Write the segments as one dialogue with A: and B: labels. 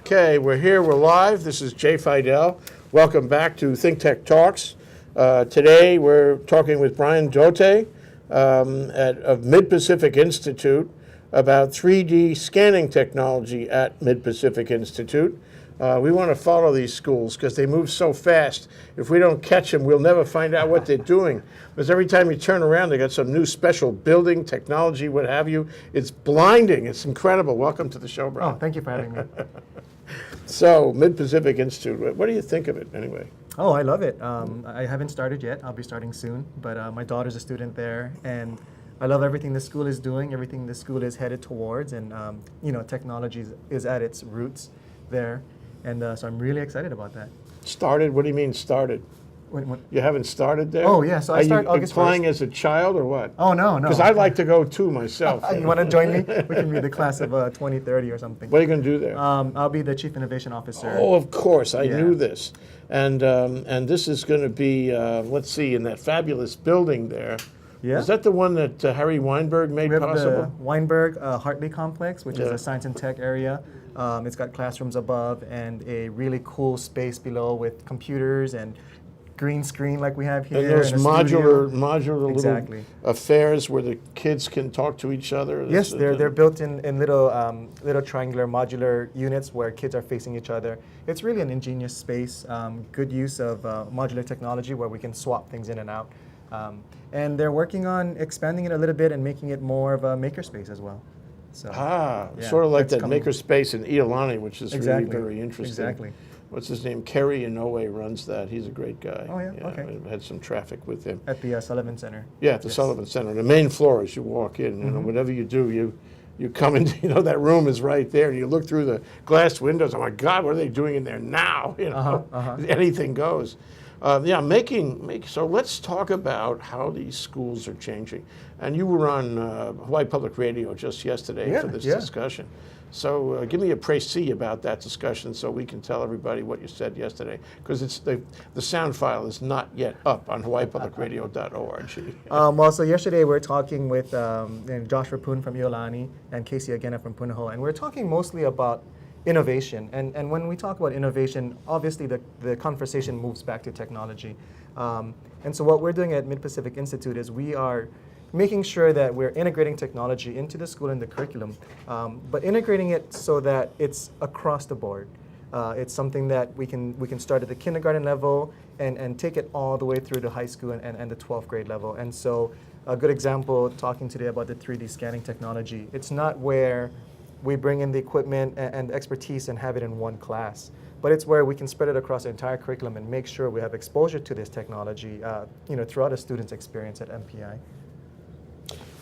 A: Okay, we're here, we're live. This is Jay Fidell. Welcome back to ThinkTech Talks. Today we're talking with Brian Dote of Mid-Pacific Institute about 3D scanning technology at Mid-Pacific Institute. We want to follow these schools because they move so fast. If we don't catch them, we'll never find out what they're doing. Because every time you turn around, they got some new special building, technology, what have you. It's blinding. It's incredible. Welcome to the show, Brian.
B: Oh, thank you for having me.
A: So, Mid-Pacific Institute, what do you think of it anyway?
B: Oh, I love it. I haven't started yet. I'll be starting soon. But my daughter's a student there, and I love everything the school is doing, everything the school is headed towards, and technology is at its roots there. And so I'm really excited about that.
A: Started? What do you mean started?
B: When,
A: You haven't started there?
B: Oh, yeah. So I started August 1st.
A: Are you applying as a child or what?
B: Oh, no.
A: Because I'd like to go too myself.
B: You want to join me? We can be the class of 2030 or something.
A: What are you going to do there?
B: I'll be the Chief Innovation Officer.
A: Oh, of course. I knew this. And this is going to be, let's see, in that fabulous building there.
B: Yeah.
A: Is that the one that Harry Weinberg made
B: We have
A: possible?
B: the Weinberg Hartley Complex, which is a science and tech area. It's got classrooms above and a really cool space below with computers and green screen like we have here.
A: And those modular
B: Exactly.
A: little affairs where the kids can talk to each other?
B: Yes, they're built in little triangular modular units where kids are facing each other. It's really an ingenious space, good use of modular technology where we can swap things in and out. And they're working on expanding it a little bit and making it more of a makerspace as well. So,
A: sort of like that makerspace in Iolani, which is really very interesting.
B: Exactly.
A: What's his name? Kerry Inoue runs that. He's a great guy.
B: Oh, yeah? Okay.
A: I had some traffic with him.
B: At the Sullivan Center.
A: Yeah, at the Sullivan Center. The main floor as you walk in, whatever you do, you come into, that room is right there, and you look through the glass windows. Oh my God, what are they doing in there now? Anything goes. So let's talk about how these schools are changing. And you were on Hawaii Public Radio just yesterday for this discussion. So give me a précis about that discussion so we can tell everybody what you said yesterday, because it's the sound file is not yet up on hawaiipublicradio.org.
B: So yesterday we were talking with Josh Rapun from Iolani and Casey Agena from Punahou, and we're talking mostly about innovation. And when we talk about innovation, obviously the conversation moves back to technology. And so what we're doing at Mid-Pacific Institute is we are making sure that we're integrating technology into the school and the curriculum, but integrating it so that it's across the board. It's something that we can start at the kindergarten level and take it all the way through to high school and the 12th grade level. And so a good example, talking today about the 3D scanning technology, it's not where we bring in the equipment and expertise and have it in one class, but it's where we can spread it across the entire curriculum and make sure we have exposure to this technology throughout a student's experience at MPI.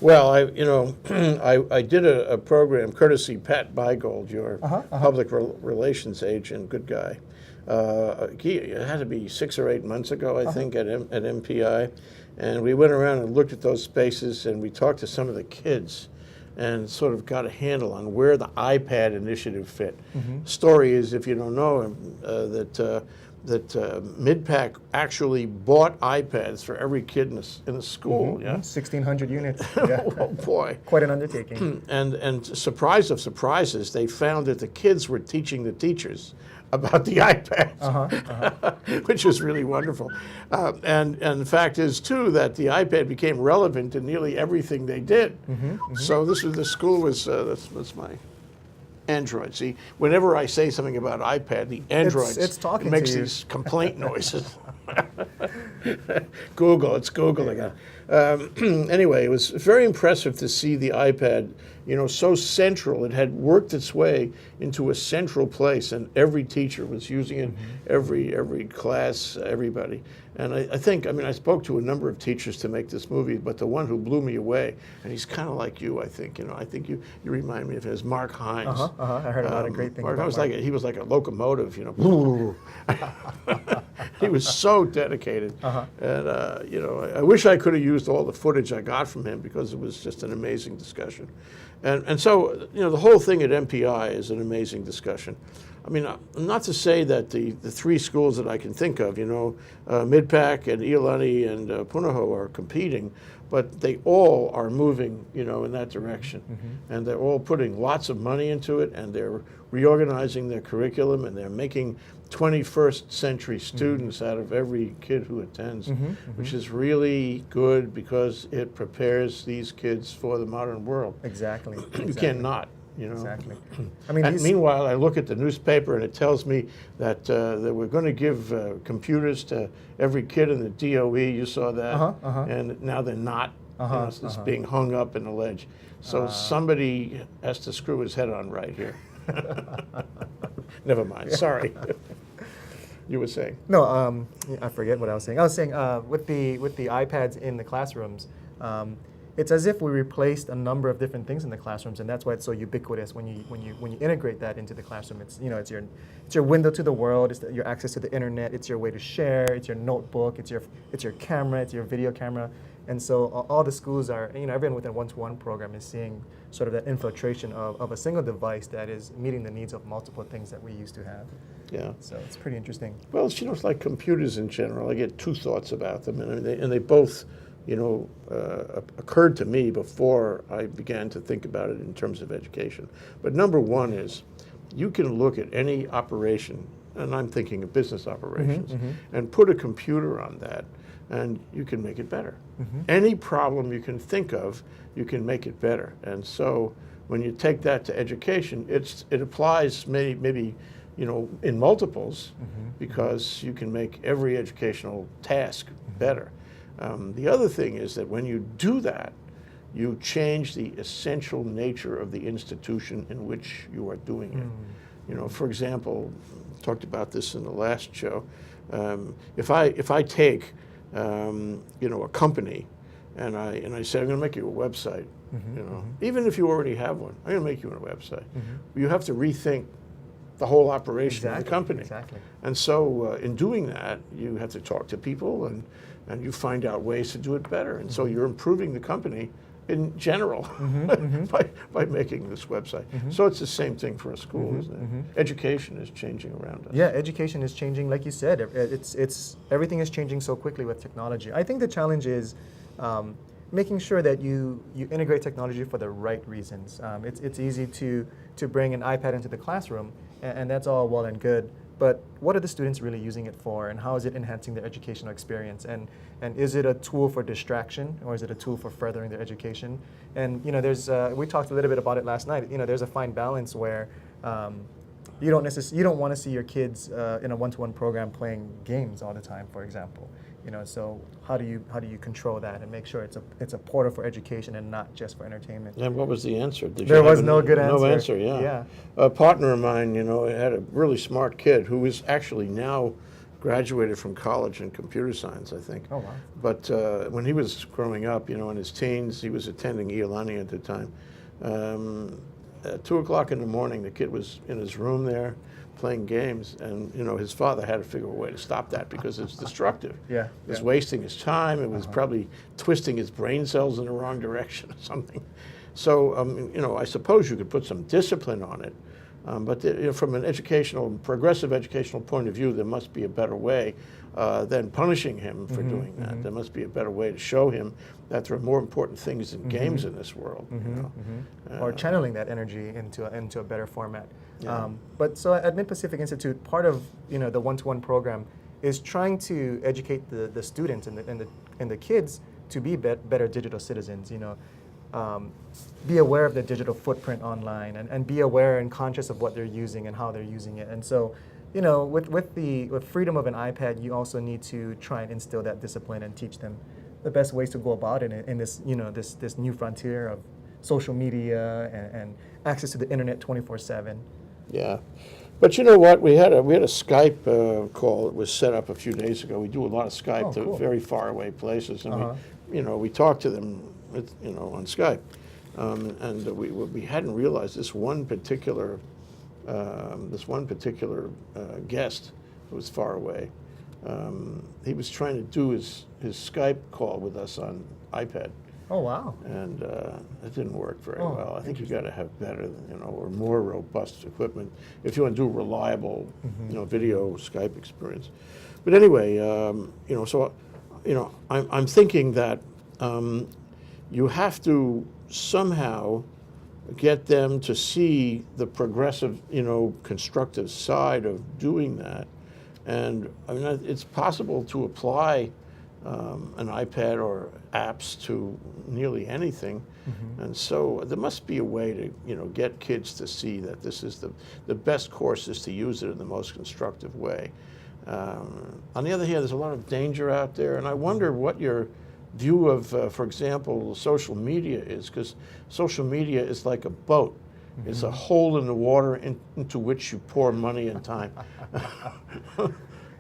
A: Well, I did a program courtesy Pat Bygold, your public relations agent, good guy. It had to be 6 or 8 months ago, I think, at MPI, and we went around and looked at those spaces, and we talked to some of the kids, and sort of got a handle on where the iPad initiative fit. Story is, if you don't know, that MidPac actually bought iPads for every kid in the school.
B: 1,600 units.
A: Oh boy,
B: quite an undertaking.
A: And surprise of surprises, they found that the kids were teaching the teachers about the iPads, which was really wonderful. And the fact is, too, that the iPad became relevant in nearly everything they did. So the school was, that's my Android. See, whenever I say something about iPad, the Android makes these complaint noises. It's Googling. Anyway, it was very impressive to see the iPad, so central. It had worked its way into a central place, and every teacher was using it, every class, everybody. And I think, I spoke to a number of teachers to make this movie, but the one who blew me away, and he's kind of like you, I think, I think you remind me of his, Mark Hines.
B: I heard a lot of great things about Mark.
A: He was like a locomotive, He was so dedicated. And, I wish I could have used all the footage I got from him because it was just an amazing discussion. And so, the whole thing at MPI is an amazing discussion. Not to say that the three schools that I can think of, MidPac and Iolani and Punahou are competing, but they all are moving, in that direction. And they're all putting lots of money into it, and they're reorganizing their curriculum, and they're making 21st century students out of every kid who attends, which is really good because it prepares these kids for the modern world.
B: Exactly.
A: You cannot.
B: Exactly.
A: And meanwhile, I look at the newspaper and it tells me that we're going to give computers to every kid in the DOE. You saw that, and now they're not. It's being hung up in the ledge. So somebody has to screw his head on right here. Never mind. Sorry. You were saying?
B: No, I forget what I was saying. I was saying with the iPads in the classrooms. It's as if we replaced a number of different things in the classrooms, and that's why it's so ubiquitous when you integrate that into the classroom. It's it's your window to the world. It's your access to the internet. It's your way to share. It's your notebook. It's your camera. It's your video camera. And so all the schools are, everyone with a one-to-one program is seeing sort of that infiltration of a single device that is meeting the needs of multiple things that we used to have.
A: Yeah.
B: So it's pretty interesting.
A: Well, it's like computers in general. I get two thoughts about them, and they both occurred to me before I began to think about it in terms of education. But number one is you can look at any operation, and I'm thinking of business operations, and put a computer on that, and you can make it better. Any problem you can think of, you can make it better. And so when you take that to education, it applies maybe in multiples, because you can make every educational task better. The other thing is that when you do that, you change the essential nature of the institution in which you are doing it. For example, talked about this in the last show. If I take a company and I say, I'm going to make you a website, even if you already have one, I'm going to make you a website. You have to rethink the whole operation of the company.
B: Exactly.
A: And so in doing that, you have to talk to people and you find out ways to do it better. And so you're improving the company in general by making this website. So it's the same thing for a school, isn't it? Education is changing around us.
B: Yeah, education is changing, like you said. It's everything is changing so quickly with technology. I think the challenge is making sure that you integrate technology for the right reasons. It's easy to bring an iPad into the classroom, and that's all well and good. But what are the students really using it for, and how is it enhancing their educational experience? And is it a tool for distraction, or is it a tool for furthering their education? And there's we talked a little bit about it last night. There's a fine balance where you don't want to see your kids in a one-to-one program playing games all the time, for example. So how do you control that and make sure it's a portal for education and not just for entertainment?
A: And what was the answer?
B: There was no good answer.
A: No answer, yeah. A partner of mine, had a really smart kid who is actually now graduated from college in computer science, I think.
B: Oh, wow.
A: But when he was growing up, in his teens, he was attending Iolani at the time. At 2 o'clock in the morning, the kid was in his room there playing games, and his father had to figure a way to stop that because it's destructive.
B: Yeah,
A: It was wasting his time. It was probably twisting his brain cells in the wrong direction or something. So I suppose you could put some discipline on it, but from an progressive educational point of view, there must be a better way than punishing him for doing that. There must be a better way to show him that there are more important things than games in this world.
B: Or channeling that energy into a better format.
A: Yeah.
B: But so at Mid-Pacific Institute, part of the one-to-one program is trying to educate the students and the kids to be better digital citizens. Be aware of their digital footprint online and be aware and conscious of what they're using and how they're using it. And so, with freedom of an iPad, you also need to try and instill that discipline and teach them the best ways to go about it in this this new frontier of social media and access to the internet 24/7.
A: Yeah, but you know what? We had a Skype call that was set up a few days ago. We do a lot of Skype to very far away places, and we talk to them, on Skype, and we hadn't realized this one particular guest who was far away. He was trying to do his Skype call with us on iPad.
B: Oh, wow.
A: And it didn't work very well. I think you got to have better, or more robust equipment if you want to do reliable, video Skype experience. But anyway, so, I'm thinking that you have to somehow get them to see the progressive, constructive side of doing that. And I mean, it's possible to apply an iPad or apps to nearly anything. And so there must be a way to, get kids to see that this is the best course is to use it in the most constructive way. On the other hand, there's a lot of danger out there, and I wonder what your view of, for example, social media is, because social media is like a boat. It's a hole in the water into which you pour money and time,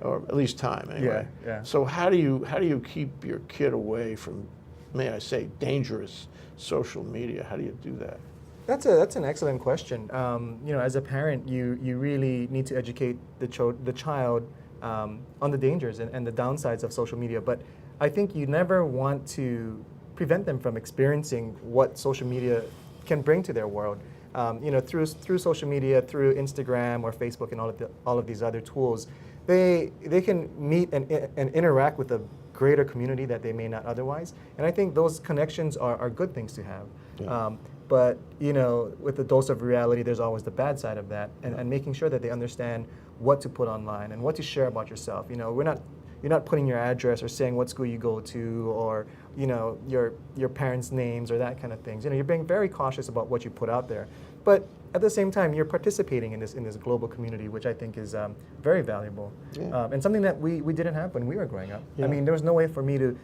A: or at least time anyway.
B: Yeah.
A: So how do you keep your kid away from, may I say, dangerous social media? How do you do that?
B: That's an excellent question. As a parent, you really need to educate the child on the dangers and the downsides of social media. But I think you never want to prevent them from experiencing what social media can bring to their world. Through social media, through Instagram or Facebook and all of these other tools, they can meet and interact with a greater community that they may not otherwise. And I think those connections are good things to have.
A: Yeah.
B: But with a dose of reality, there's always the bad side of that, and making sure that they understand what to put online and what to share about yourself. You're not putting your address or saying what school you go to, or your parents' names or that kind of things. You're being very cautious about what you put out there. But at the same time, you're participating in this global community, which I think is very valuable, and something that we didn't have when we were growing up.
A: Yeah.
B: I mean, there was no way for me to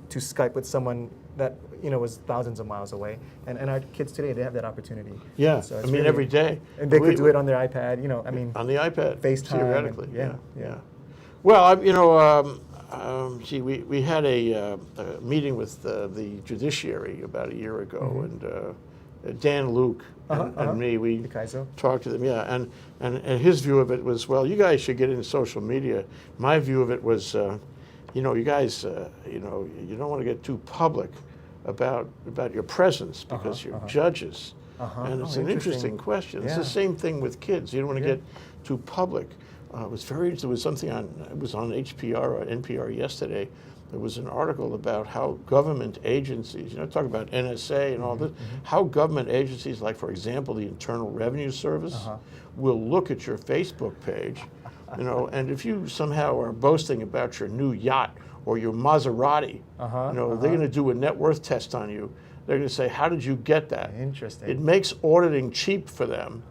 B: Skype with someone that was thousands of miles away, and our kids today, they have that opportunity.
A: Yeah,
B: So
A: I
B: it's
A: mean,
B: really,
A: every day.
B: and they could do it on their iPad.
A: On the iPad,
B: FaceTime,
A: theoretically.
B: and- yeah.
A: Well, we had a meeting with the judiciary about a year ago, and Dan Luke and me, we
B: Kaizo.
A: talked to them. Yeah, and his view of it was, well, you guys should get into social media. My view of it was, you guys, you don't want to get too public about your presence because you're judges. And it's an interesting question. It's
B: Yeah.
A: the same thing with kids. You don't want to get too public. There was something it was on HPR or NPR yesterday. There was an article about how government agencies, talk about NSA and all this, how government agencies, like for example, the Internal Revenue Service, will look at your Facebook page, and if you somehow are boasting about your new yacht or your Maserati, they're going to do a net worth test on you. They're going to say, how did you get that?
B: Interesting.
A: It makes auditing cheap for them,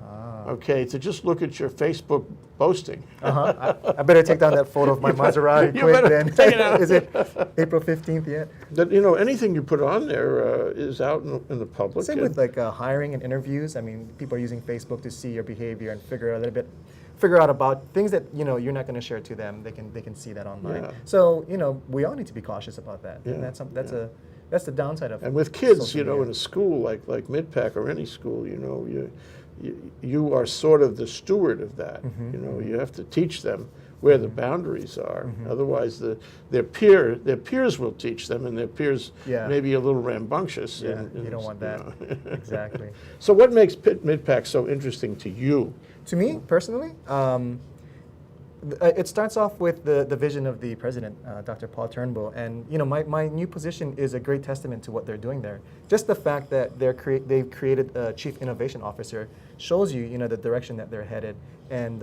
A: to just look at your Facebook boasting.
B: I better take down that photo of my Maserati
A: You
B: quick
A: better
B: then.
A: take it out.
B: Is it April 15th yet?
A: That, anything you put on there is out in the public.
B: Same with like hiring and interviews. I mean, people are using Facebook to see your behavior and figure out about things that you're not going to share to them. They can see that online.
A: Yeah.
B: So we all need to to be cautious about that.
A: Yeah.
B: And that's the downside of.
A: And with kids,
B: social media.
A: in a school like Midpack or any school, you are sort of the steward of that. You have to teach them where the boundaries are. Otherwise, their peers will teach them, and their peers may be a little rambunctious.
B: Yeah, you don't want that. Exactly.
A: So what makes Midpack so interesting to you?
B: To me, personally, it starts off with the vision of the president, Dr. Paul Turnbull, and my new position is a great testament to what they're doing there. Just the fact that they've created a chief innovation officer shows you the direction that they're headed. And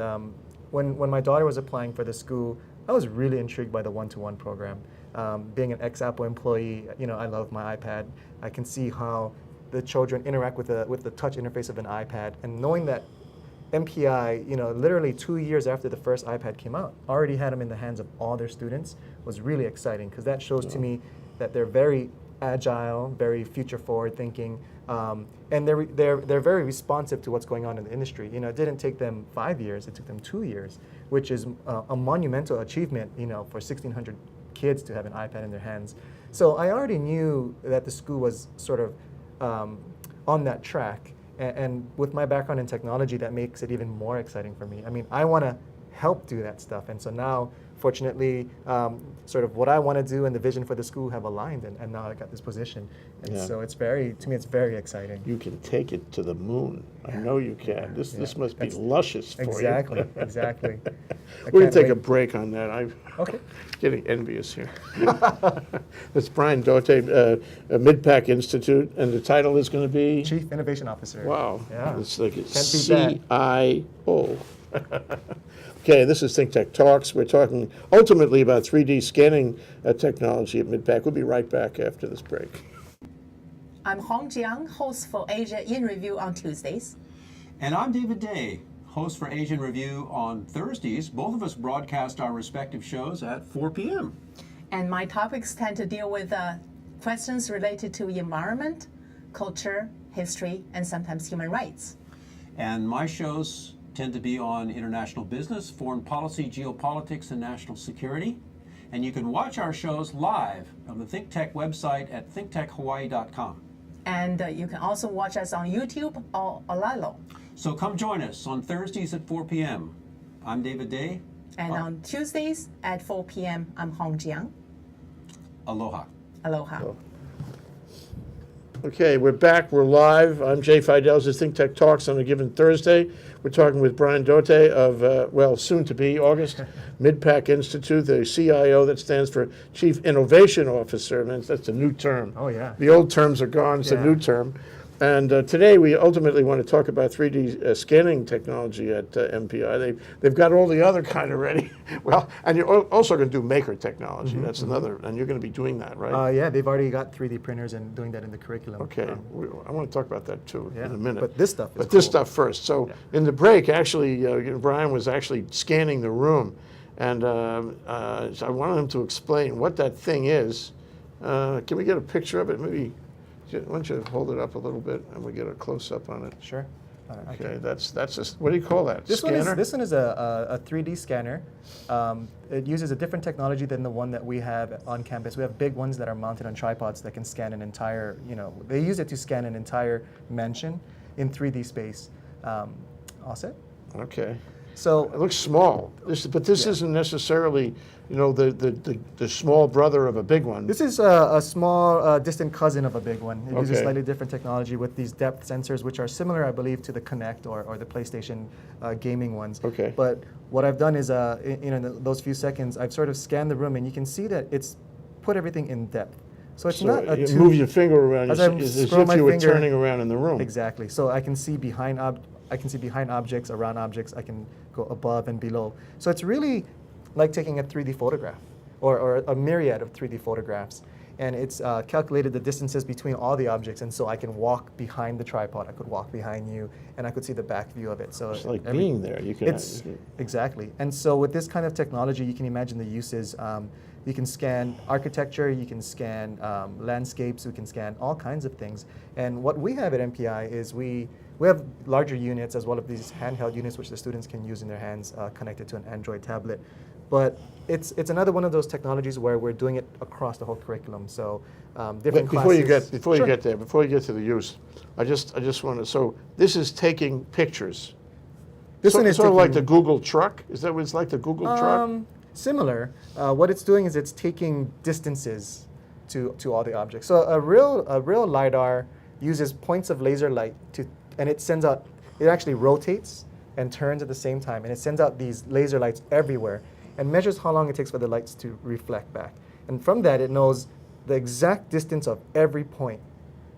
B: when my daughter was applying for the school, I was really intrigued by the one-to-one program. Being an ex-Apple employee, I love my iPad. I can see how the children interact with the touch interface of an iPad, and knowing that MPI, literally 2 years after the first iPad came out, already had them in the hands of all their students, was really exciting, because that shows to me that they're very agile, very future-forward thinking, and they're very responsive to what's going on in the industry. It didn't take them 5 years; it took them 2 years, which is a monumental achievement. For 1,600 kids to have an iPad in their hands. So I already knew that the school was sort of on that track. And with my background in technology, that makes it even more exciting for me. I mean, I want to help do that stuff. And so now, fortunately, sort of what I want to do and the vision for the school have aligned, and now I got this position. And
A: Yeah.
B: so to me, it's very exciting.
A: You can take it to the moon. I know you can. This must be luscious for
B: Exactly,
A: you.
B: exactly.
A: We're going to take a break on that. I'm
B: Okay.
A: getting envious here. That's Brian Dote, MidPac Institute, and the title is going to be?
B: Chief Innovation Officer.
A: Wow.
B: Yeah.
A: It's like a
B: Can't beat that.
A: CIO. Okay, this is ThinkTech Talks. We're talking ultimately about 3D scanning technology at MidPac. We'll be right back after this break.
C: I'm Hong Jiang, host for Asia in Review on Tuesdays.
D: And I'm David Day, host for Asian Review on Thursdays. Both of us broadcast our respective shows at 4 p.m.
C: And my topics tend to deal with questions related to environment, culture, history, and sometimes human rights.
D: And my shows tend to be on international business, foreign policy, geopolitics, and national security. And you can watch our shows live on the ThinkTech website at thinktechhawaii.com.
C: And you can also watch us on YouTube or Olalo.
D: So come join us on Thursdays at 4 p.m. I'm David Day.
C: And on Tuesdays at 4 p.m., I'm Hong Jiang.
D: Aloha.
C: Aloha.
A: Okay, we're back. We're live. I'm Jay Fidell. This is ThinkTech Talks on a given Thursday. We're talking with Brian Dote of, soon to be August, MidPac Institute, the CIO, that stands for Chief Innovation Officer. I mean, that's a new term.
B: Oh, yeah.
A: The old terms are gone. It's a new term. And today we ultimately want to talk about 3D scanning technology at MPI. They've got all the other kind of ready. Well, and you're also going to do maker technology. That's another, and you're going to be doing that, right?
B: Yeah, they've already got 3D printers and doing that in the curriculum.
A: Okay, I want to talk about that too in a minute.
B: But this stuff is
A: But this
B: cool.
A: stuff first. So in the break, actually, Brian was actually scanning the room, and so I wanted him to explain what that thing is. Can we get a picture of it? Maybe, why don't you hold it up a little bit and we get a close up on it?
B: Sure.
A: Okay, that's a, what do you call that?
B: This
A: Scanner?
B: one is a 3D scanner. It uses a different technology than the one that we have on campus. We have big ones that are mounted on tripods that can scan an entire, they use it to scan an entire mansion in 3D space. All set?
A: Okay.
B: So
A: It looks small, but this isn't necessarily, the small brother of a big one.
B: this is a small distant cousin of a big one. It uses
A: Okay.
B: slightly different technology with these depth sensors, which are similar, I believe, to the Kinect or the PlayStation gaming ones.
A: Okay.
B: But what I've done is, in those few seconds, I've sort of scanned the room, and you can see that it's put everything in depth. So it's not a
A: you move your finger around
B: As I
A: as if
B: scroll my
A: you were
B: finger-
A: turning around in the room.
B: Exactly. So I can see behind objects, around objects. I can go above and below. So it's really like taking a 3D photograph or a myriad of 3D photographs. And it's calculated the distances between all the objects. And so I can walk behind the tripod. I could walk behind you, and I could see the back view of it. So
A: It's like being there. You can.
B: it's exactly. And so with this kind of technology, you can imagine the uses. You can scan architecture, you can scan landscapes, you can scan all kinds of things. And what we have at MPI is we have larger units as well as these handheld units which the students can use in their hands connected to an Android tablet. But it's another one of those technologies where we're doing it across the whole curriculum. So different
A: Before you
B: classes.
A: get
B: Sure.
A: there, before you get to the use, I just want to. So this is taking pictures.
B: This one is
A: sort of like the
B: taking-
A: Google truck. Is that what it's like, the Google truck?
B: Similar. What it's doing is it's taking distances to all the objects. So a real LiDAR uses points of laser light and it sends out, it actually rotates and turns at the same time, and it sends out these laser lights everywhere and measures how long it takes for the lights to reflect back. And from that, it knows the exact distance of every point,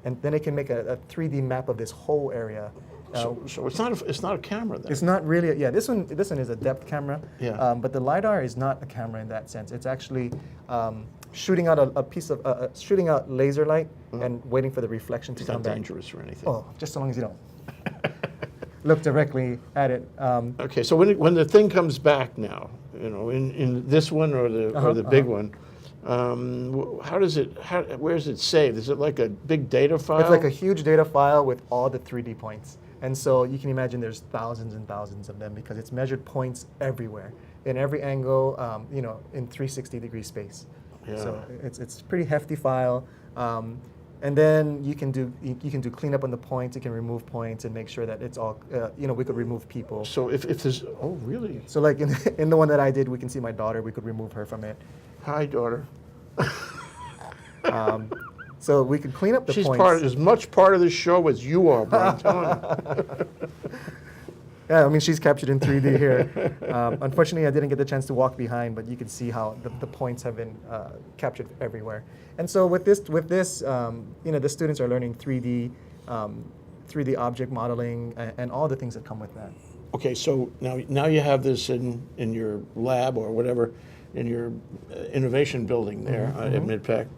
B: and then it can make a 3D map of this whole area.
A: So it's not a camera then.
B: It's not really. This one is a depth camera.
A: Yeah.
B: But the LiDAR is not a camera in that sense. It's actually shooting out a piece of shooting out laser light and waiting for the reflection to
A: It's
B: come
A: not
B: back.
A: dangerous or anything.
B: Oh, just so long as you don't look directly at it.
A: Okay, so when the thing comes back now, in this one or the big one, how does it? Where is it saved? Is it like a big data file?
B: It's like a huge data file with all the 3D points. And so you can imagine there's thousands and thousands of them because it's measured points everywhere, in every angle, in 360-degree space.
A: Yeah.
B: So it's a pretty hefty file. And then you can do cleanup on the points. You can remove points and make sure that it's all. We could remove people.
A: So if there's, oh really?
B: So like in the one that I did, we can see my daughter. We could remove her from it.
A: Hi, daughter.
B: So we could clean up the
A: She's
B: points.
A: as much part of the show as you are, Brian. Telling you.
B: Yeah, I mean, she's captured in 3D here. Unfortunately, I didn't get the chance to walk behind, but you can see how the points have been captured everywhere. And so with this, the students are learning 3D object modeling and all the things that come with that.
A: Okay, so now you have this in your lab or whatever, in your innovation building there at MidPec.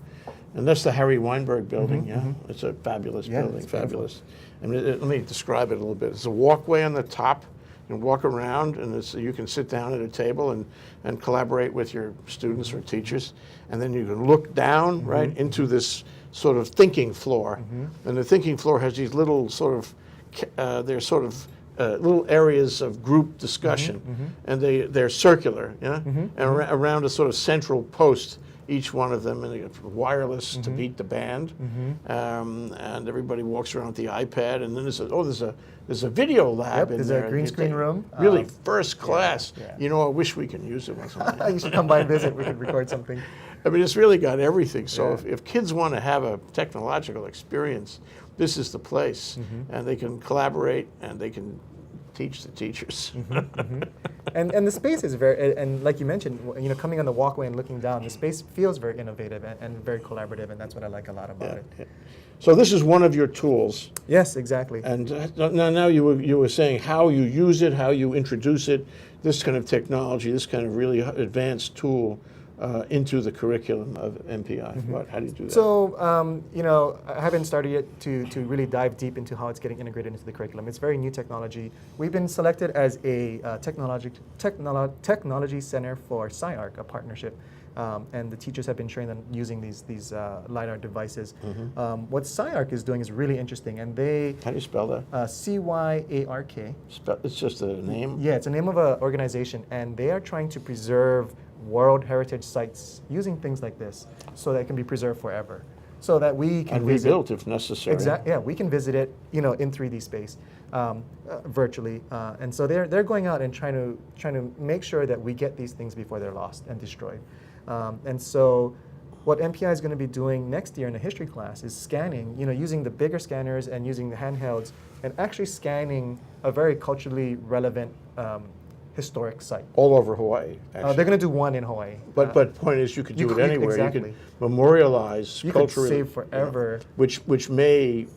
A: And that's the Harry Weinberg building, yeah? It's a fabulous building,
B: it's
A: fabulous. And let me describe it a little bit. It's a walkway on the top. You can walk around, and you can sit down at a table and collaborate with your students or teachers. And then you can look down, right, into this sort of thinking floor. And the thinking floor has these little sort of, little areas of group discussion. And they're circular, yeah? And around a sort of central post, each one of them, and it's wireless to beat the band, and everybody walks around with the iPad, and then there's a video lab in
B: there's
A: there.
B: a green screen room.
A: Really first class.
B: yeah.
A: You know, I wish we can use it once in a while.
B: You should come by and visit. We could record something.
A: I mean, it's really got everything. So if kids want to have a technological experience, this is the place, and they can collaborate and they can teach the teachers.
B: And the space is and like you mentioned, coming on the walkway and looking down, the space feels very innovative and very collaborative, and that's what I like a lot about it.
A: Yeah. So this is one of your tools.
B: Yes, exactly.
A: And now you were saying how you use it, how you introduce it, this kind of technology, this kind of really advanced tool into the curriculum of MPI. How do you do that?
B: So, I haven't started yet to really dive deep into how it's getting integrated into the curriculum. It's very new technology. We've been selected as a technology center for SciArc, a partnership. And the teachers have been trained on using these LiDAR devices. What SciArc is doing is really interesting, and they...
A: How do you spell that?
B: CYARK.
A: It's just a name?
B: Yeah, it's a name of an organization, and they are trying to preserve World Heritage sites using things like this so that it can be preserved forever, so that we can
A: and rebuilt if necessary.
B: Exactly. Yeah, we can visit it, in 3D space, virtually, and so they're going out and trying to make sure that we get these things before they're lost and destroyed. And so what MPI is going to be doing next year in the history class is scanning, using the bigger scanners and using the handhelds and actually scanning a very culturally relevant historic site.
A: All over Hawaii, actually.
B: They're going to do one in Hawaii.
A: But point is, you could do it anywhere.
B: Exactly.
A: You could memorialize
B: you
A: culturally.
B: You could save forever.
A: Which may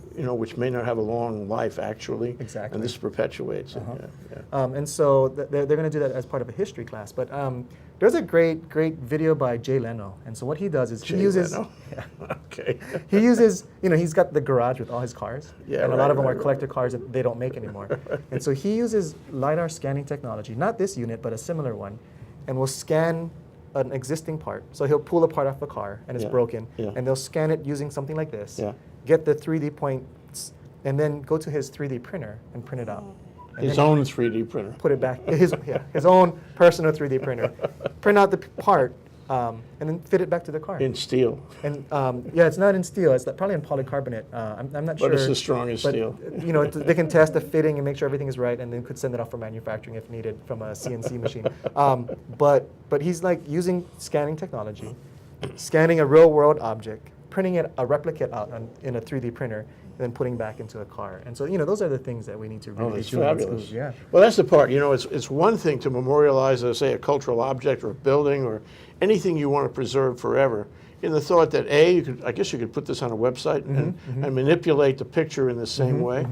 A: not have a long life, actually.
B: Exactly.
A: And this perpetuates it.
B: And so they're going to do that as part of a history class. But there's a great video by Jay Leno. And so what he does is he uses...
A: Leno?
B: Yeah.
A: Okay.
B: He uses, he's got the garage with all his cars.
A: Yeah,
B: and a lot of them are collector cars that they don't make anymore. And so he uses LiDAR scanning technology, not this unit, but a similar one, and will scan an existing part. So he'll pull a part off the car and it's broken, and they'll scan it using something like this, get the 3D points, and then go to his 3D printer and print it out.
A: His own 3D printer.
B: Put it back, his own personal 3D printer. Print out the part, and then fit it back to the car.
A: In steel.
B: And it's not in steel. It's probably in polycarbonate. I'm not sure.
A: But it's as strong as steel.
B: They can test the fitting and make sure everything is right, and then could send it off for manufacturing if needed from a CNC machine. But he's like using scanning technology, scanning a real world object, printing a replicate out in a 3D printer, and then putting back into a car. And so, those are the things that we need to really
A: that's
B: do in
A: fabulous.
B: schools. Yeah.
A: Well, that's the part. It's one thing to memorialize, say, a cultural object or a building or anything you want to preserve forever. In the thought that I guess you could put this on a website and manipulate the picture in the same way.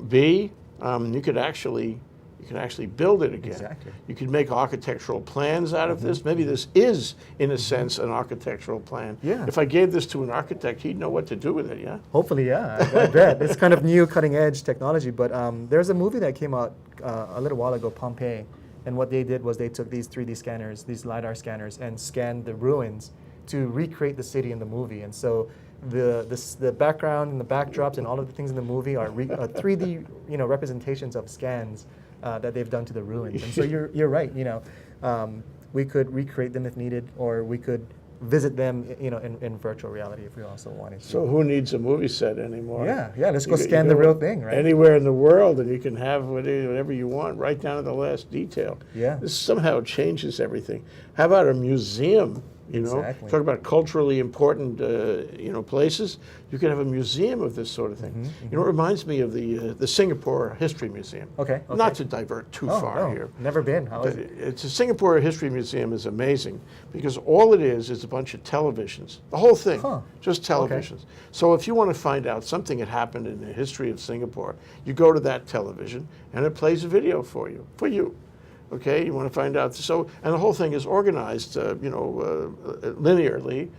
A: B, you could actually build it again.
B: Exactly.
A: You could make architectural plans out of this. Maybe this is, in a sense, an architectural plan.
B: Yeah.
A: If I gave this to an architect, he'd know what to do with it, yeah?
B: Hopefully, yeah. I bet. It's kind of new, cutting-edge technology. But there's a movie that came out a little while ago, Pompeii. And what they did was they took these 3D scanners, these LiDAR scanners, and scanned the ruins to recreate the city in the movie. And so the background and the backdrops and all of the things in the movie are 3D representations of scans that they've done to the ruins. And so you're right. We could recreate them if needed, or we could visit them, in virtual reality if we also wanted to.
A: So who needs a movie set anymore?
B: Yeah, let's go
A: You
B: scan the real thing, right?
A: Anywhere in the world, and you can have whatever you want, right down to the last detail.
B: Yeah.
A: This somehow changes everything. How about a museum?
B: Exactly.
A: Talk about culturally important, places. You could have a museum of this sort of thing. It reminds me of the Singapore History Museum.
B: Okay.
A: Not to divert too far here.
B: Never been. How is it?
A: It's a Singapore History Museum is amazing because all it is a bunch of televisions. The whole thing, just televisions. So if you want to find out something that happened in the history of Singapore, you go to that television and it plays a video for you. Okay, you want to find out. So, and the whole thing is organized, linearly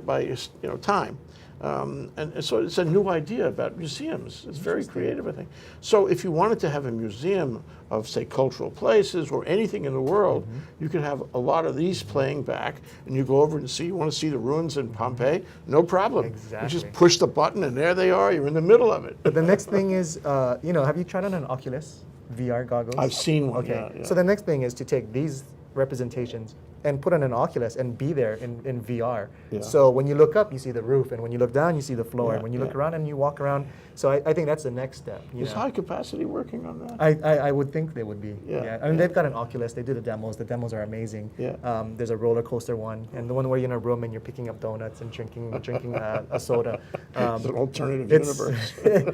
A: by time. And so it's a new idea about museums. It's very creative, I think. So if you wanted to have a museum of, say, cultural places or anything in the world, you could have a lot of these playing back, and you go over and see, you want to see the ruins in Pompeii? No problem.
B: Exactly.
A: You just push the button, and there they are. You're in the middle of it.
B: But the next thing is, have you tried on an Oculus VR goggles?
A: I've seen one,
B: Okay.
A: yeah.
B: So the next thing is to take these representations and put on an Oculus and be there in VR.
A: Yeah.
B: So when you look up, you see the roof, and when you look down, you see the floor,
A: Yeah,
B: and when you look
A: yeah.
B: around and you walk around. So I think that's the next step.
A: Is High Capacity working on that?
B: I would think they would be.
A: Yeah,
B: I mean,
A: yeah.
B: they've got an Oculus. They do the demos. The demos are amazing.
A: Yeah.
B: There's a roller coaster one, and the one where you're in a room and you're picking up donuts and drinking a soda.
A: It's an alternative
B: It's
A: universe.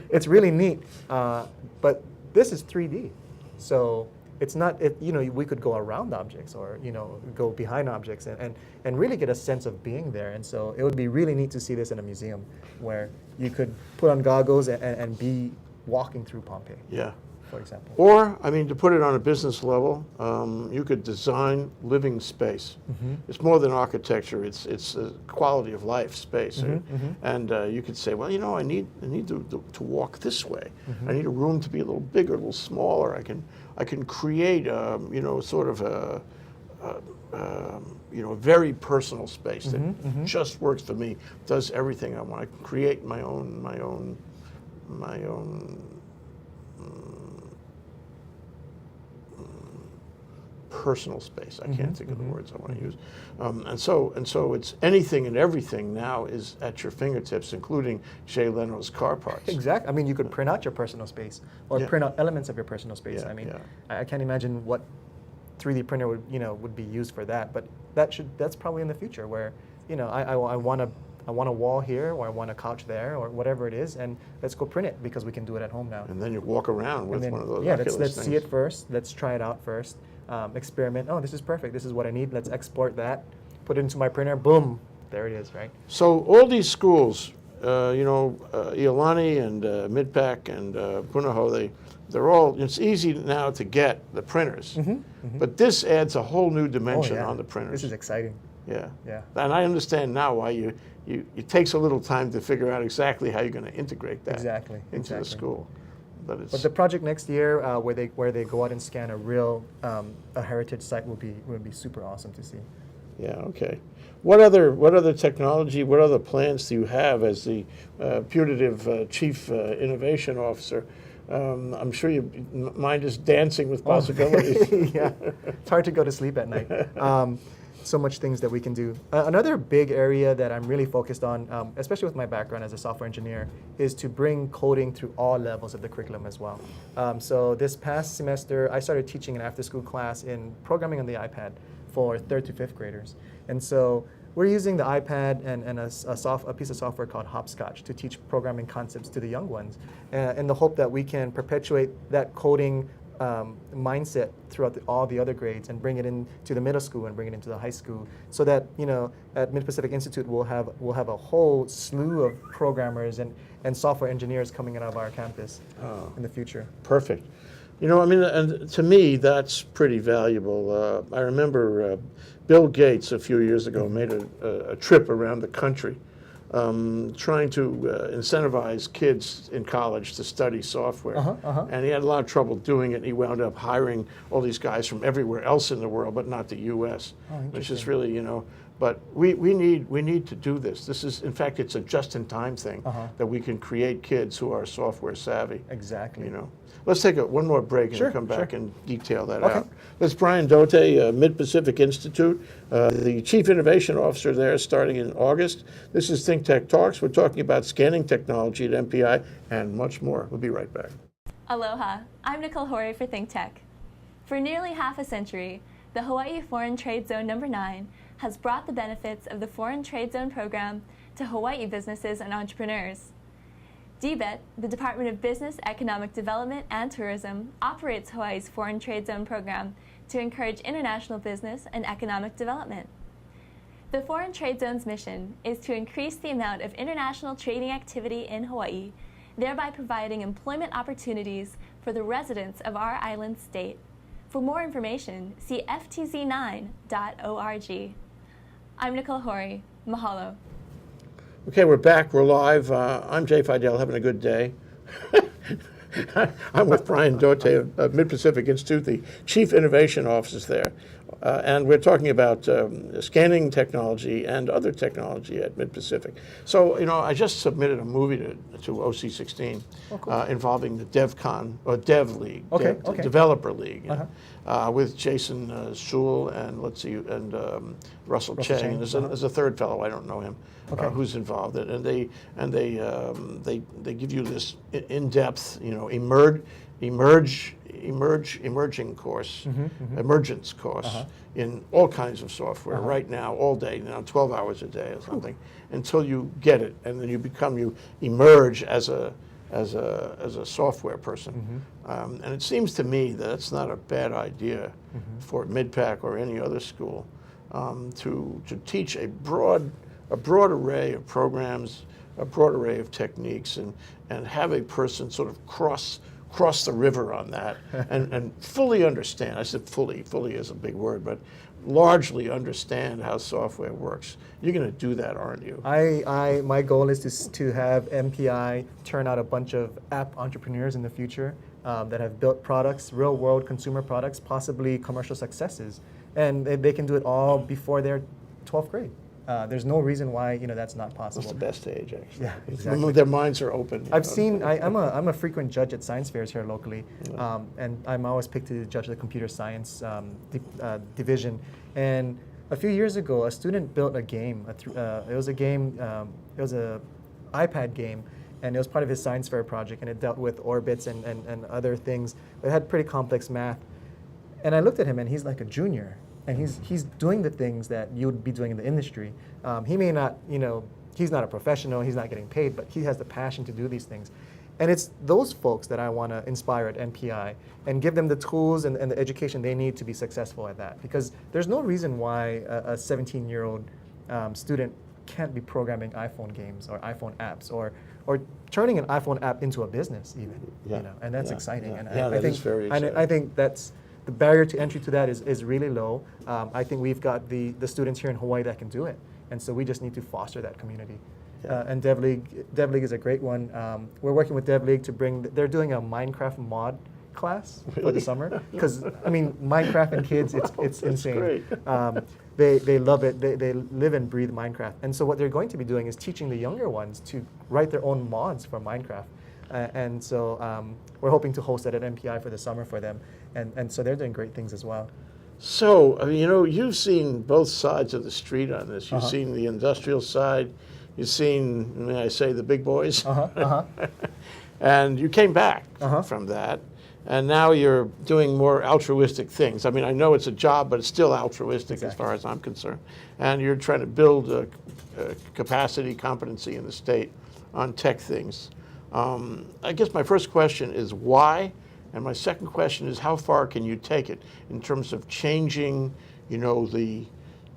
B: it's really neat. But this is 3D, so it's not. We could go around objects or go behind objects and really get a sense of being there. And so it would be really neat to see this in a museum where you could put on goggles and be walking through Pompeii,
A: Yeah.
B: for example.
A: Or, I mean, to put it on a business level, you could design living space. It's more than architecture. It's a quality of life space. And you could say, well, I need to walk this way. I need a room to be a little bigger, a little smaller. I can create, sort of a very personal space that just works for me. Does everything I want. I can create my own personal space. I can't think of the words I want to use. And so it's anything and everything now is at your fingertips, including Jay Leno's car parts.
B: Exactly. I mean, you could print out your personal space or
A: Yeah.
B: print out elements of your personal space.
A: Yeah,
B: I mean,
A: yeah.
B: I can't imagine what 3D printer would be used for that. But that's probably in the future where I want a wall here, or I want a couch there, or whatever it is, and let's go print it because we can do it at home now.
A: And then you walk around with
B: And then,
A: one of those
B: yeah,
A: Oculus
B: let's
A: things.
B: see it first. Let's try it out first. Experiment. Oh, this is perfect. This is what I need. Let's export that. Put it into my printer. Boom. There it is. Right.
A: So all these schools, Iolani and Midpac and Punahou, they're all. It's easy now to get the printers, but this adds a whole new dimension on the printers.
B: This is exciting.
A: Yeah.
B: Yeah.
A: And I understand now why it takes a little time to figure out exactly how you're going to integrate that
B: Exactly,
A: into the
B: exactly.
A: school. But it's
B: But the project next year, where they go out and scan a real a heritage site, will be super awesome to see.
A: yeah, okay. What other technology? What other plans do you have as the putative chief innovation officer? I'm sure your mind is dancing with possibilities.
B: Yeah, it's hard to go to sleep at night. So much things that we can do. Another big area that I'm really focused on, especially with my background as a software engineer, is to bring coding through all levels of the curriculum as well. So this past semester, I started teaching an after-school class in programming on the iPad for 3rd to 5th graders. And so we're using the iPad and a piece of software called Hopscotch to teach programming concepts to the young ones, in the hope that we can perpetuate that coding mindset throughout all the other grades and bring it into the middle school and bring it into the high school, so that at Mid-Pacific Institute we'll have a whole slew of programmers and software engineers coming out of our campus in the future.
A: Perfect. And to me, that's pretty valuable. I remember Bill Gates a few years ago made a trip around the country trying to incentivize kids in college to study software. And he had a lot of trouble doing it. He wound up hiring all these guys from everywhere else in the world, but not the U.S., which is really, But we need to do this. This is, in fact, it's a just-in-time thing that we can create kids who are software savvy.
B: Exactly.
A: You know, let's take one more break and come back and detail that
B: Okay.
A: out. That's Brian Dote, Mid-Pacific Institute, the Chief Innovation Officer there, starting in August. This is ThinkTech Talks. We're talking about scanning technology at MPI and much more. We'll be right back.
E: Aloha, I'm Nicole Horry for ThinkTech. For nearly half a century, the Hawaii Foreign Trade Zone No. 9 has brought the benefits of the Foreign Trade Zone program to Hawaii businesses and entrepreneurs. DBET, the Department of Business, Economic Development and Tourism, operates Hawaii's Foreign Trade Zone program to encourage international business and economic development. The Foreign Trade Zone's mission is to increase the amount of international trading activity in Hawaii, thereby providing employment opportunities for the residents of our island state. For more information, see ftz9.org. I'm Nicole Horry. Mahalo.
A: Okay, we're back. We're live. I'm Jay Fidell, having a good day. I'm with Brian Dote of Mid-Pacific Institute, the Chief Innovation Officer there. And we're talking about scanning technology and other technology at Mid-Pacific. So, you know, I just submitted a movie to OC16 involving the DevCon, or Dev League, Developer League, you know, with Jason Sewell and, Russell Chang. There's a third fellow, I don't know him, who's involved. And they give you this in-depth, you know, emerging course, emergence course in all kinds of software right now, all day, you know, 12 hours a day or something, until you get it, and then you emerge as a software person. And it seems to me that it's not a bad idea for MidPac or any other school to teach a broad array of programs, a broad array of techniques, and have a person sort of cross the river on that and fully understand. I said fully is a big word, but largely understand how software works. You're going to do that, aren't you?
B: My goal is to have MPI turn out a bunch of app entrepreneurs in the future that have built products, real world consumer products, possibly commercial successes, and they can do it all before their 12th grade. There's no reason why that's not possible.
A: That's the best age, actually.
B: Yeah, exactly.
A: Their minds are open.
B: I'm a frequent judge at science fairs here locally, and I'm always picked to judge the computer science division. And a few years ago, a student built a game. It was an iPad game, and it was part of his science fair project, and it dealt with orbits and other things. It had pretty complex math. And I looked at him, and he's like a junior. And he's doing the things that you would be doing in the industry. He may not, he's not a professional, he's not getting paid, but he has the passion to do these things. And it's those folks that I want to inspire at MPI and give them the tools and the education they need to be successful at that. Because there's no reason why a 17-year-old student can't be programming iPhone games or iPhone apps or turning an iPhone app into a business even. And that's exciting. And
A: that is very exciting.
B: I think that's the barrier to entry to that is really low. I think we've got the students here in Hawaii that can do it. And so we just need to foster that community. And DevLeague is a great one. We're working with DevLeague to they're doing a Minecraft mod class for the summer. Because, Minecraft and kids, it's insane. They love it. They live and breathe Minecraft. And so what they're going to be doing is teaching the younger ones to write their own mods for Minecraft. And so we're hoping to host that at MPI for the summer for them. And so they're doing great things as well.
A: So, you've seen both sides of the street on this. You've seen the industrial side. You've seen, may I say, the big boys. And you came back from that. And now you're doing more altruistic things. I know it's a job, but it's still altruistic as far as I'm concerned. And you're trying to build a capacity, competency in the state on tech things. I guess my first question is why? And my second question is how far can you take it in terms of changing,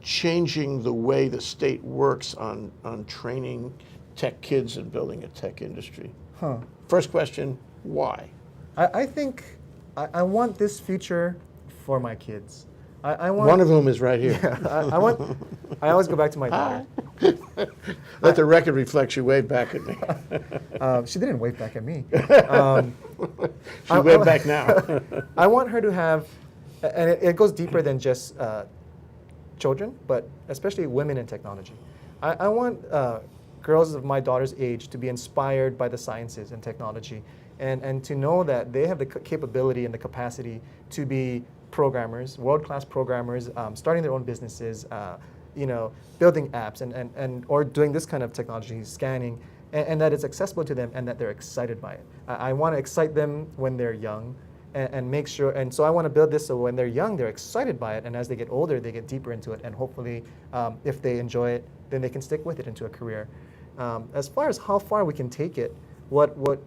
A: changing the way the state works on training tech kids and building a tech industry? First question, why?
B: I think I want this future for my kids. I want,
A: one of whom is right here.
B: Yeah, I always go back to my daughter.
A: Let the record reflect you waved back at me.
B: She didn't wave back at me.
A: She waved back now.
B: I want her to have, and it goes deeper than just children, but especially women in technology. I want girls of my daughter's age to be inspired by the sciences and technology, and to know that they have the capability and the capacity to be programmers, world-class programmers, starting their own businesses, building apps and or doing this kind of technology, scanning, and that it's accessible to them and that they're excited by it. I want to excite them when they're young and make sure, and so I want to build this so when they're young, they're excited by it, and as they get older, they get deeper into it, and hopefully, if they enjoy it, then they can stick with it into a career. As far as how far we can take it, what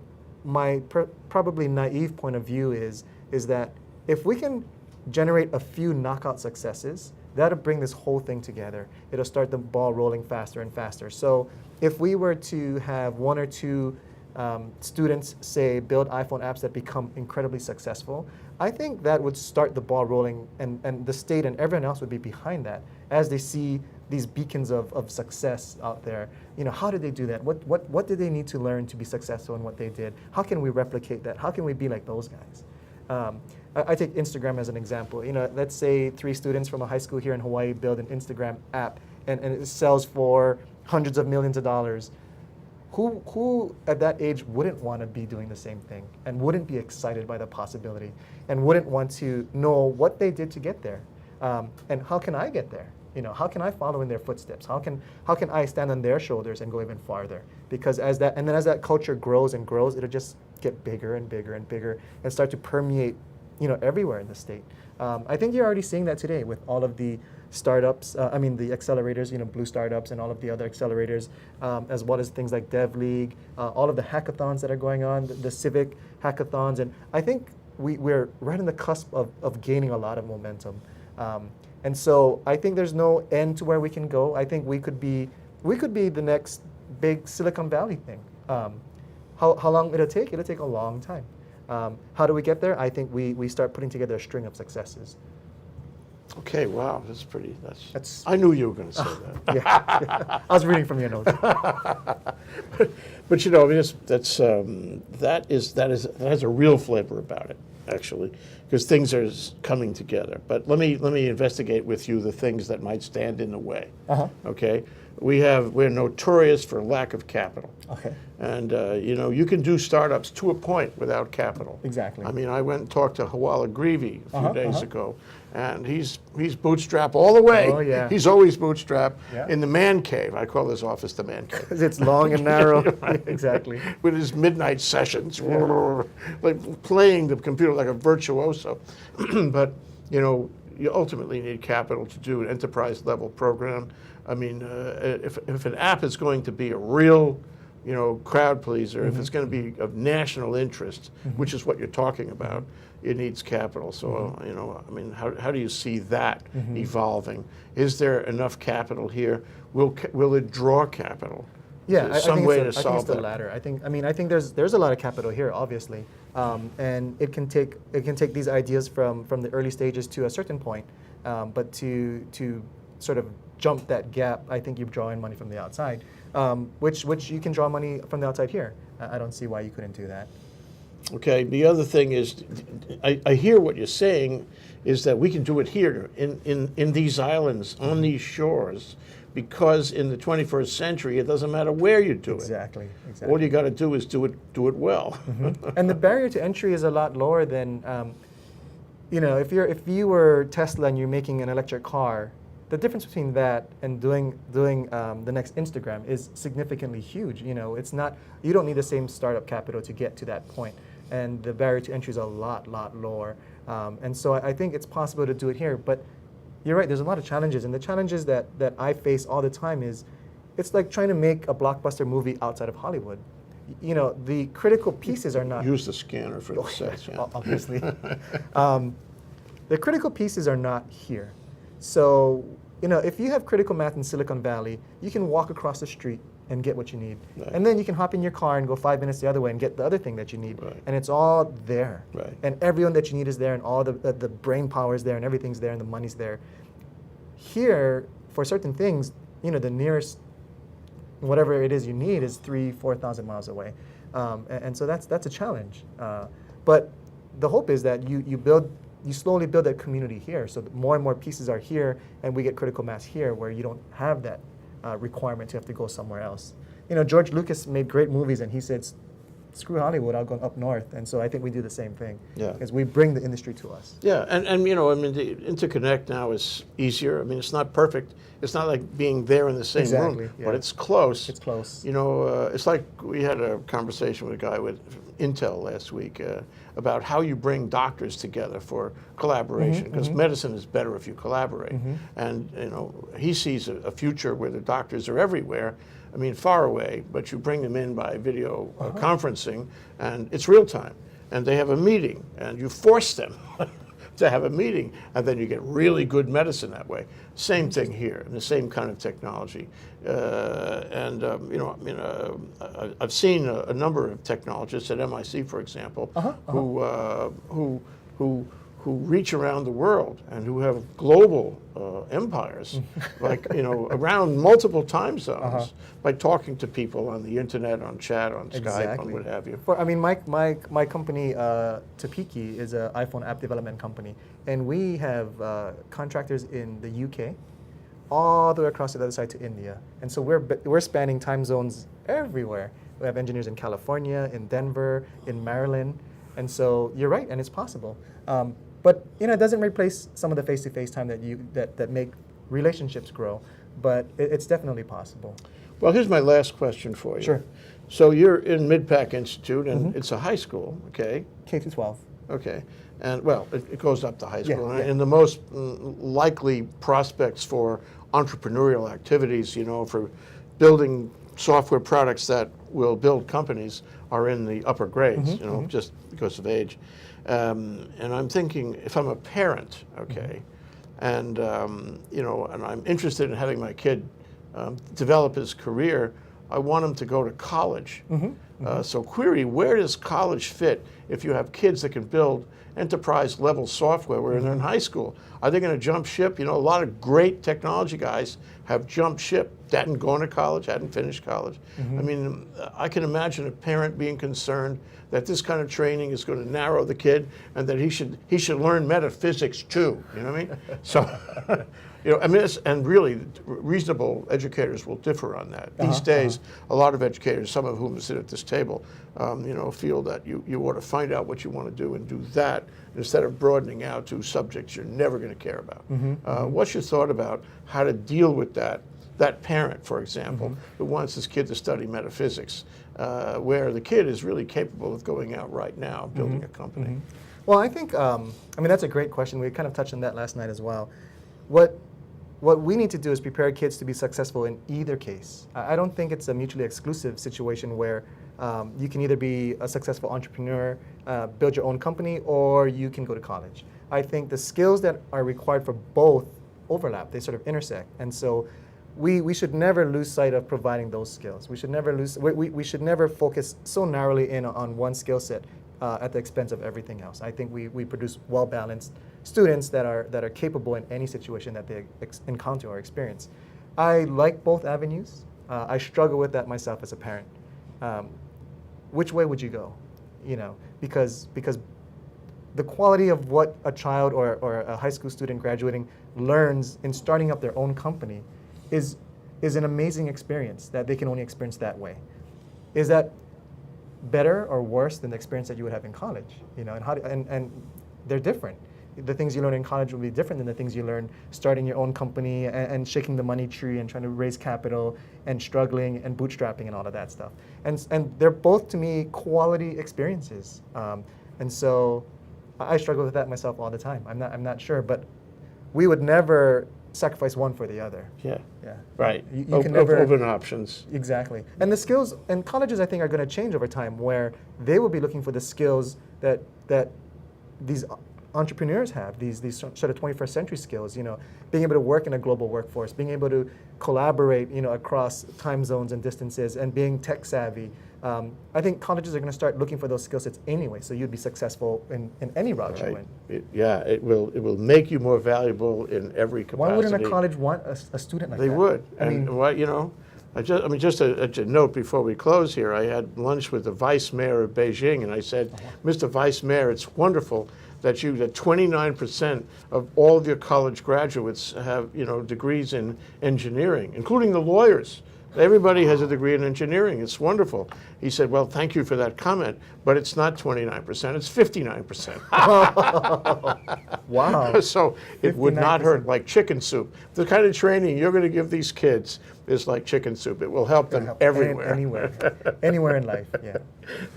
B: my probably naive point of view is that if we can generate a few knockout successes, that'll bring this whole thing together. It'll start the ball rolling faster and faster. So if we were to have one or two students, say, build iPhone apps that become incredibly successful, I think that would start the ball rolling, and the state and everyone else would be behind that as they see these beacons of success out there. How did they do that? What did they need to learn to be successful in what they did? How can we replicate that? How can we be like those guys? I take Instagram as an example. Let's say 3 students from a high school here in Hawaii build an Instagram app, and it sells for hundreds of millions of dollars. Who at that age wouldn't want to be doing the same thing and wouldn't be excited by the possibility and wouldn't want to know what they did to get there? And how can I get there? How can I follow in their footsteps? How can I stand on their shoulders and go even farther? Because as that culture grows and grows, it'll just get bigger and bigger and bigger and start to permeate, everywhere in the state. I think you're already seeing that today with all of the startups, the accelerators, Blue Startups and all of the other accelerators, as well as things like DevLeague, all of the hackathons that are going on, the civic hackathons. And I think we're right on the cusp of gaining a lot of momentum. And so I think there's no end to where we can go. I think we could be the next big Silicon Valley thing. How long it'll take? It'll take a long time. How do we get there? I think we start putting together a string of successes.
A: Okay, wow, that's I knew you were going to say that.
B: Yeah. I was reading from your notes.
A: But that has a real flavor about it, actually, because things are coming together. But let me investigate with you the things that might stand in the way. Okay, we're notorious for lack of capital.
B: Okay.
A: And you can do startups to a point without capital.
B: Exactly.
A: I mean, I went and talked to Hawala Greavy a few days ago, and he's bootstrap all the way.
B: Oh yeah.
A: He's always bootstrap
B: Yeah.
A: in the man cave. I call this office the man cave.
B: Because it's long and narrow. Exactly.
A: With his midnight sessions, like playing the computer like a virtuoso. But you ultimately need capital to do an enterprise level program. I mean, if an app is going to be a real crowd pleaser, if it's going to be of national interest, which is what you're talking about, it needs capital. So, I mean, how do you see that evolving? Is there enough capital here? Will it draw capital?
B: Yeah,
A: Is there some way to
B: I think
A: solve
B: it's the
A: that?
B: latter. I think there's a lot of capital here, obviously, and it can take these ideas from the early stages to a certain point, but to sort of jump that gap, I think you draw in money from the outside, which you can draw money from the outside here. I don't see why you couldn't do that.
A: Okay, the other thing is, I hear what you're saying is that we can do it here in these islands, on these shores, because in the 21st century, it doesn't matter where you do it.
B: Exactly.
A: All you got to do is do it well.
B: And the barrier to entry is a lot lower than, if you were Tesla and you're making an electric car, the difference between that and doing the next Instagram is significantly huge. It's not, you don't need the same startup capital to get to that point, and the barrier to entry is a lot lower. And so I think it's possible to do it here. But you're right, there's a lot of challenges, and the challenges that I face all the time is, it's like trying to make a blockbuster movie outside of Hollywood. The critical pieces are not.
A: Use the scanner for the sets. Yeah.
B: Obviously. The critical pieces are not here. So, if you have critical math in Silicon Valley, you can walk across the street and get what you need.
A: Right.
B: And then you can hop in your car and go 5 minutes the other way and get the other thing that you need.
A: Right.
B: And it's all there.
A: Right.
B: And everyone that you need is there, and all the brain power is there, and everything's there, and the money's there. Here, for certain things, the nearest, whatever it is you need, is 3,000-4,000 miles away. And so that's a challenge. But the hope is that you build you slowly build that community here. So more and more pieces are here, and we get critical mass here, where you don't have that requirement to have to go somewhere else. George Lucas made great movies, and he said, screw Hollywood, I'll go up north. And so I think we do the same thing.
A: Yeah.
B: Because we bring the industry to us.
A: Yeah, and the interconnect now is easier. I mean, it's not perfect. It's not like being there in the same
B: Exactly,
A: room,
B: yeah.
A: but it's close.
B: It's close.
A: It's like we had a conversation with a guy with Intel last week about how you bring doctors together for collaboration, because medicine is better if you collaborate. And he sees a future where the doctors are everywhere. I mean, far away, but you bring them in by video conferencing, and it's real time. And they have a meeting, and you force them to have a meeting, and then you get really good medicine that way. Same thing here, and the same kind of technology. I've seen a number of technologists at MIC, for example, who reach around the world and who have global empires, like around multiple time zones, by talking to people on the internet, on chat, on Skype, on what have you.
B: My company, Topiki, is an iPhone app development company, and we have contractors in the UK, all the way across the other side to India, and so we're spanning time zones everywhere. We have engineers in California, in Denver, in Maryland, and so you're right, and it's possible. But it doesn't replace some of the face-to-face time that make relationships grow, but it's definitely possible.
A: Well, here's my last question for you.
B: Sure.
A: So you're in Mid-Pac Institute, and it's a high school, okay?
B: K through 12.
A: Okay. And, well, it goes up to high school.
B: Yeah.
A: And the most likely prospects for entrepreneurial activities, for building software products that will build companies are in the upper grades, just because of age. And I'm thinking, if I'm a parent, okay, and I'm interested in having my kid develop his career, I want him to go to college. So query, where does college fit if you have kids that can build enterprise level software where they're in high school? Are they going to jump ship? A lot of great technology guys have jumped ship, hadn't gone to college, hadn't finished college. I mean, I can imagine a parent being concerned that this kind of training is going to narrow the kid, and that he should learn metaphysics too. You know what I mean? So, and really, reasonable educators will differ on that. These days, a lot of educators, some of whom sit at this table, feel that you ought to find out what you want to do and do that, instead of broadening out to subjects you're never going to care about. What's your thought about how to deal with that parent, for example, who wants his kid to study metaphysics, where the kid is really capable of going out right now, building a company?
B: Well, I think, that's a great question. We kind of touched on that last night as well. What we need to do is prepare kids to be successful in either case. I don't think it's a mutually exclusive situation where you can either be a successful entrepreneur, build your own company, or you can go to college. I think the skills that are required for both overlap, they sort of intersect. And so we should never lose sight of providing those skills. We should never focus so narrowly in on one skill set at the expense of everything else. I think we produce well-balanced students that are capable in any situation that they encounter or experience. I like both avenues. I struggle with that myself as a parent. Which way would you go? Because the quality of what a child or a high school student graduating learns in starting up their own company is an amazing experience that they can only experience that way. Is that better or worse than the experience that you would have in college? And they're different. The things you learn in college will be different than the things you learn starting your own company and shaking the money tree and trying to raise capital and struggling and bootstrapping and all of that stuff. And they're both, to me, quality experiences. And so I struggle with that myself all the time. I'm not sure, but we would never sacrifice one for the other.
A: Yeah.
B: Yeah.
A: Right.
B: You can never
A: open options.
B: Exactly. And the skills and colleges, I think, are going to change over time, where they will be looking for the skills that these entrepreneurs have, these sort of 21st century skills, being able to work in a global workforce, being able to collaborate, across time zones and distances, and being tech savvy. I think colleges are going to start looking for those skill sets anyway, so you'd be successful in any route you went.
A: It will make you more valuable in every capacity.
B: Why wouldn't a college want a student like that?
A: They would. And just a note before we close here. I had lunch with the vice mayor of Beijing, and I said, Mr. Vice Mayor, it's wonderful that 29% of all of your college graduates have, degrees in engineering, including the lawyers. Everybody has a degree in engineering. It's wonderful. He said, well, thank you for that comment, but it's not 29%, it's 59%.
B: Wow.
A: So it would not hurt like chicken soup. The kind of training you're going to give these kids is like chicken soup. It will help them everywhere.
B: Anywhere in life, yeah.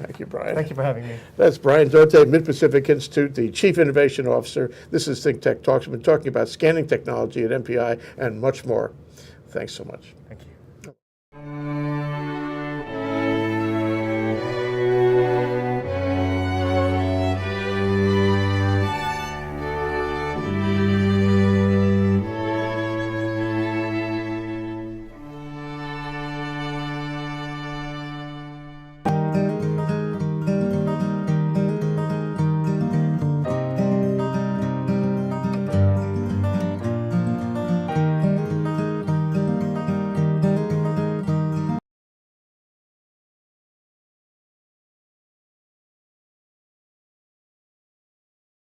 A: Thank you, Brian.
B: Thank you for having me.
A: That's Brian Dote, Mid-Pacific Institute, the Chief Innovation Officer. This is ThinkTech Talks. We've been talking about scanning technology at MPI and much more. Thanks so much.
B: Thank you.